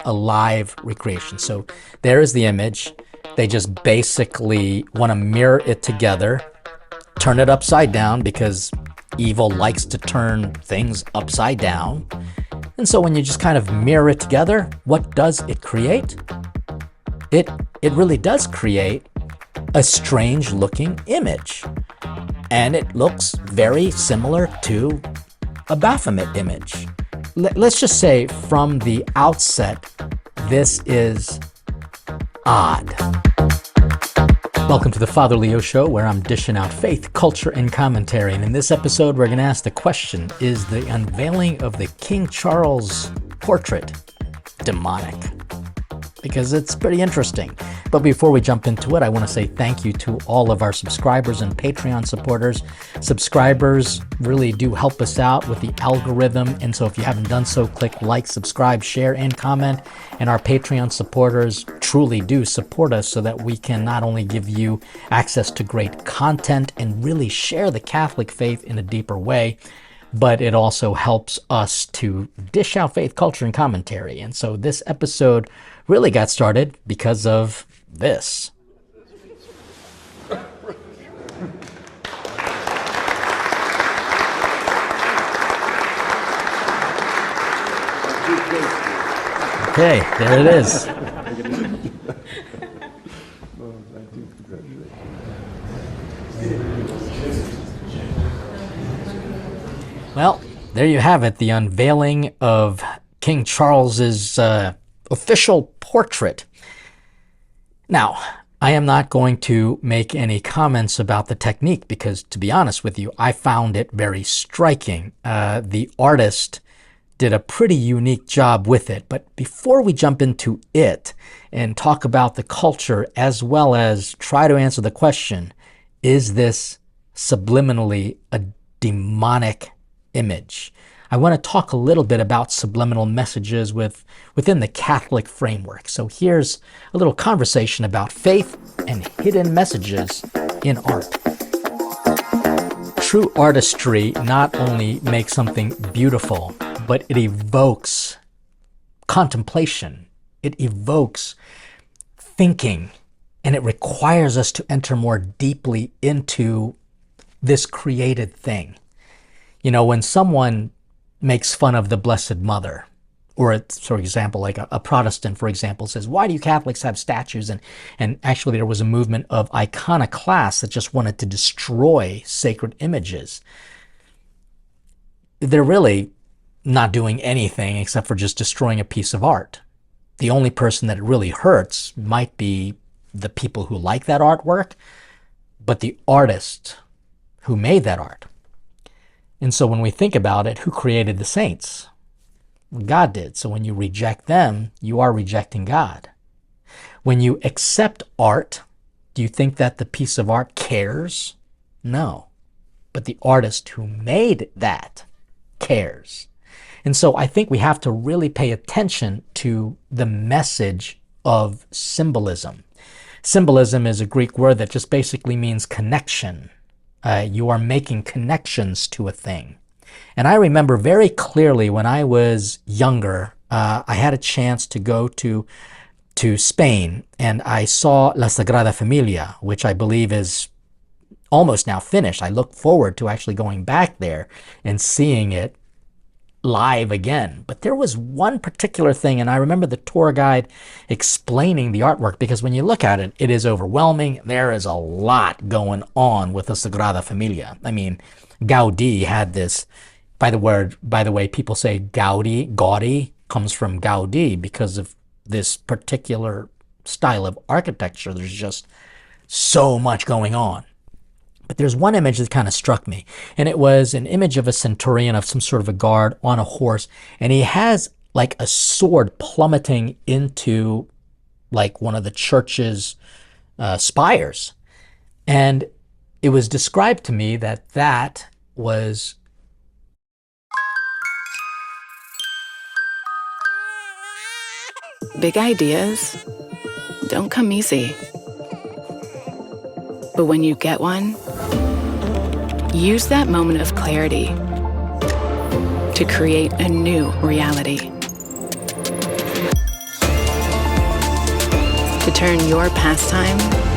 a live recreation. So there is the image. They just basically want to mirror it together, turn it upside down because evil likes to turn things upside down. And so when you just kind of mirror it together, what does it create? It really does create a strange looking image. And it looks very similar to a Baphomet image. Let's just say from the outset, this is odd. Welcome to the Father Leo Show, where I'm dishing out faith, culture, and commentary. And in this episode, we're going to ask the question, is the unveiling of the King Charles portrait demonic? Because it's pretty interesting. But before we jump into it, I want to say thank you to all of our subscribers and Patreon supporters. Subscribers really do help us out with the algorithm. And so if you haven't done so, click like, subscribe, share, and comment. And our Patreon supporters truly do support us so that we can not only give you access to great content and really share the Catholic faith in a deeper way, but it also helps us to dish out faith, culture, and commentary. And so this episode really got started because of this. Okay, there it is. Well, there you have it, the unveiling of King Charles's official portrait. Now, I am not going to make any comments about the technique because, to be honest with you, I found it very striking. The artist did a pretty unique job with it. But before we jump into it and talk about the culture as well as try to answer the question, is this subliminally a demonic image? I want to talk a little bit about subliminal messages within the Catholic framework. So here's a little conversation about faith and hidden messages in art. True artistry not only makes something beautiful, but it evokes contemplation. It evokes thinking, and it requires us to enter more deeply into this created thing. You know, when someone makes fun of the Blessed Mother, or for example, like a Protestant, for example, says, why do you Catholics have statues? And actually there was a movement of iconoclasts that just wanted to destroy sacred images. They're really not doing anything except for just destroying a piece of art. The only person that it really hurts might be the people who like that artwork, but the artist who made that art. And so when we think about it, who created the saints? God did. So when you reject them, you are rejecting God. When you accept art, do you think that the piece of art cares? No. But the artist who made that cares. And so I think we have to really pay attention to the message of symbolism. Symbolism is a Greek word that just basically means connection. You are making connections to a thing. And I remember very clearly when I was younger, I had a chance to go to Spain, and I saw La Sagrada Familia, which I believe is almost now finished. I look forward to actually going back there and seeing it live again. But there was one particular thing, and I remember the tour guide explaining the artwork, because when you look at it, it is overwhelming. There is a lot going on with the Sagrada Familia. I mean, Gaudi had this, by the way, people say Gaudi comes from Gaudi because of this particular style of architecture. There's just so much going on. But there's one image that kind of struck me, and it was an image of a centurion, of some sort of a guard on a horse, and he has like a sword plummeting into like one of the church's spires. And it was described to me that that was big ideas don't come easy. But when you get one, use that moment of clarity to create a new reality. to turn your pastime